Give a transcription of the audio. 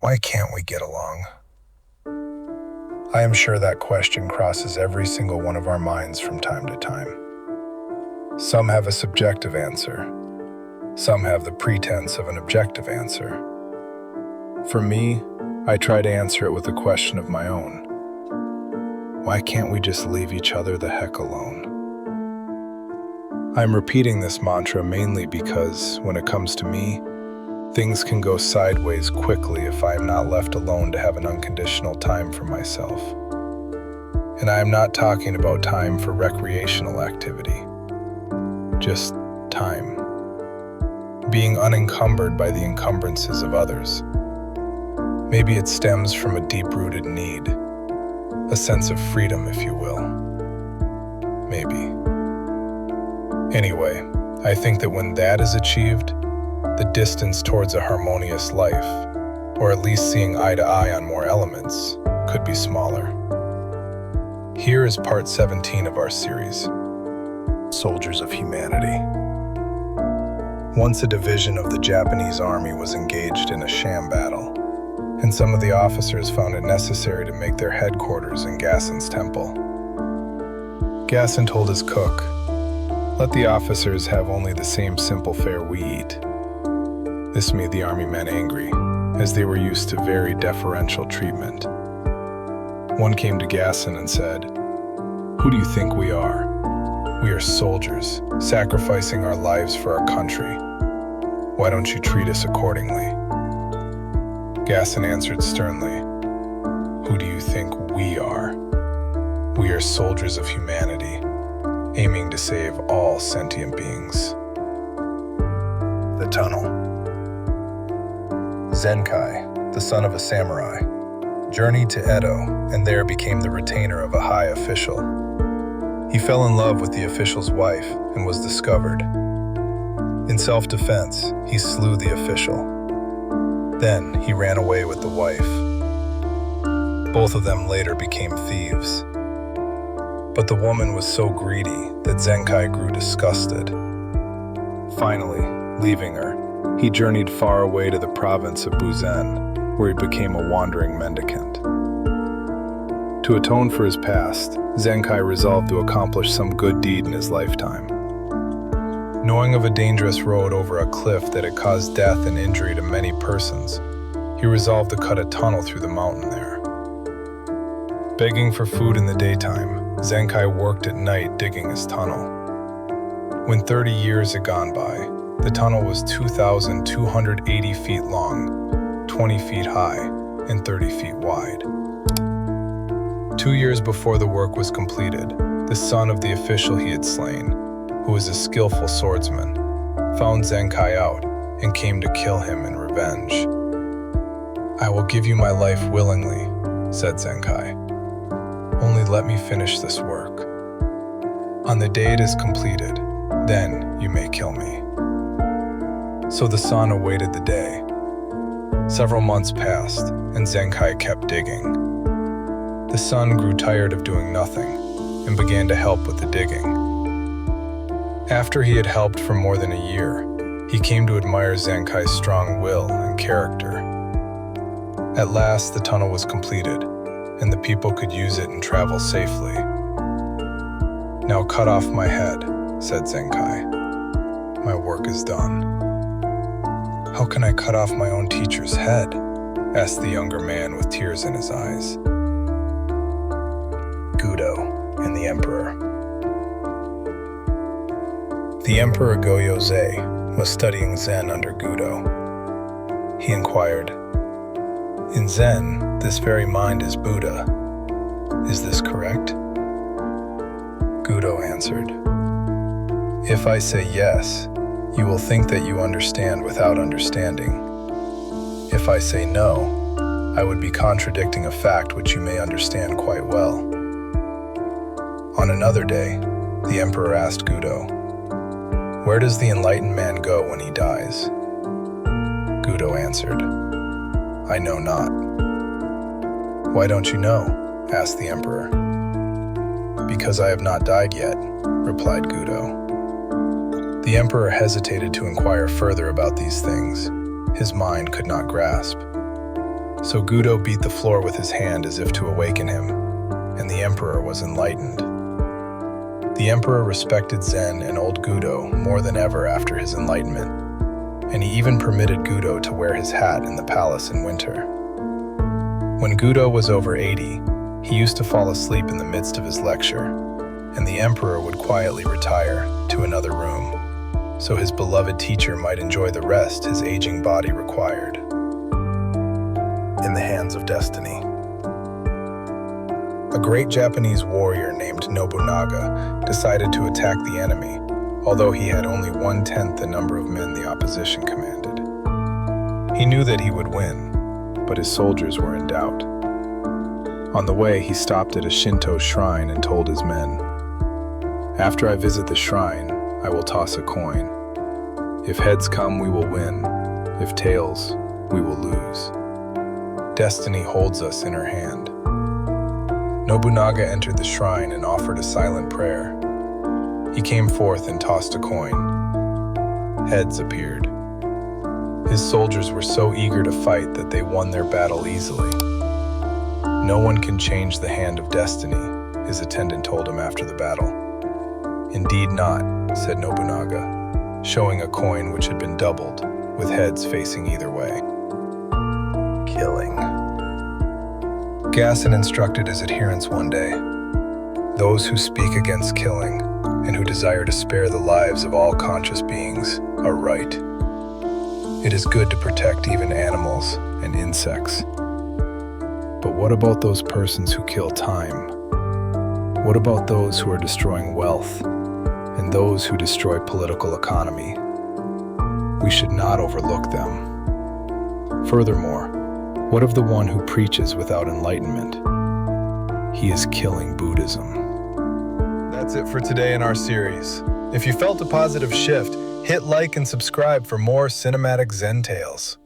Why can't we get along? I am sure that question crosses every single one of our minds from time to time. Some have a subjective answer. Some have the pretense of an objective answer. For me, I try to answer it with a question of my own. Why can't we just leave each other the heck alone? I'm repeating this mantra mainly because, when it comes to me, things can go sideways quickly if I am not left alone to have an unconditional time for myself. And I am not talking about time for recreational activity. Just time. Being unencumbered by the encumbrances of others. Maybe it stems from a deep-rooted need, a sense of freedom, if you will. Maybe. Anyway, I think that when that is achieved, the distance towards a harmonious life, or at least seeing eye to eye on more elements, could be smaller. Here is part 17 of our series, Soldiers of Humanity. Once a division of the Japanese army was engaged in a sham battle, and some of the officers found it necessary to make their headquarters in Gassen's temple. Gassen told his cook, "Let the officers have only the same simple fare we eat." This made the army men angry, as they were used to very deferential treatment. One came to Gassen and said, "Who do you think we are? We are soldiers, sacrificing our lives for our country. Why don't you treat us accordingly?" Gassen answered sternly, "Who do you think we are? We are soldiers of humanity, aiming to save all sentient beings." The tunnel. Zenkai, the son of a samurai, journeyed to Edo and there became the retainer of a high official. He fell in love with the official's wife and was discovered. In self-defense, he slew the official. Then he ran away with the wife. Both of them later became thieves. But the woman was so greedy that Zenkai grew disgusted. Finally, leaving her, he journeyed far away to the province of Buzen, where he became a wandering mendicant. To atone for his past, Zenkai resolved to accomplish some good deed in his lifetime. Knowing of a dangerous road over a cliff that had caused death and injury to many persons, he resolved to cut a tunnel through the mountain there. Begging for food in the daytime, Zenkai worked at night digging his tunnel. When 30 years had gone by, the tunnel was 2,280 feet long, 20 feet high, and 30 feet wide. 2 years before the work was completed, the son of the official he had slain, who was a skillful swordsman, found Zenkai out and came to kill him in revenge. "I will give you my life willingly," said Zenkai. "Only let me finish this work. On the day it is completed, then you may kill me." So the son awaited the day. Several months passed, and Zenkai kept digging. The son grew tired of doing nothing and began to help with the digging. After he had helped for more than a year, he came to admire Zenkai's strong will and character. At last, the tunnel was completed, and the people could use it and travel safely. "Now cut off my head," said Zenkai. "My work is done." "How can I cut off my own teacher's head?" asked the younger man with tears in his eyes. Gudo and the Emperor. The Emperor Go-Yozei was studying Zen under Gudo. He inquired, "In Zen, this very mind is Buddha. Is this correct?" Gudo answered, "If I say yes, you will think that you understand without understanding. If I say no, I would be contradicting a fact which you may understand quite well." On another day, the emperor asked Gudo, "Where does the enlightened man go when he dies?" Gudo answered, "I know not." "Why don't you know?" asked the emperor. "Because I have not died yet," replied Gudo. The emperor hesitated to inquire further about these things. His mind could not grasp. So Gudo beat the floor with his hand as if to awaken him, and the emperor was enlightened. The emperor respected Zen and old Gudo more than ever after his enlightenment, and he even permitted Gudo to wear his hat in the palace in winter. When Gudo was over 80, he used to fall asleep in the midst of his lecture, and the emperor would quietly retire to another room, so his beloved teacher might enjoy the rest his aging body required. In the hands of destiny. A great Japanese warrior named Nobunaga decided to attack the enemy, although he had only 1/10 the number of men the opposition commanded. He knew that he would win, but his soldiers were in doubt. On the way, he stopped at a Shinto shrine and told his men, "After I visit the shrine, I will toss a coin. If heads come, we will win. If tails, we will lose. Destiny holds us in her hand." Nobunaga entered the shrine and offered a silent prayer. He came forth and tossed a coin. Heads appeared. His soldiers were so eager to fight that they won their battle easily. "No one can change the hand of destiny," his attendant told him after the battle. "Indeed not," said Nobunaga, showing a coin which had been doubled, with heads facing either way. Killing. Gassen instructed his adherents one day, "Those who speak against killing and who desire to spare the lives of all conscious beings are right. It is good to protect even animals and insects. But what about those persons who kill time? What about those who are destroying wealth and those who destroy political economy? We should not overlook them. Furthermore, what of the one who preaches without enlightenment? He is killing Buddhism." That's it for today in our series. If you felt a positive shift, hit like and subscribe for more cinematic Zen tales.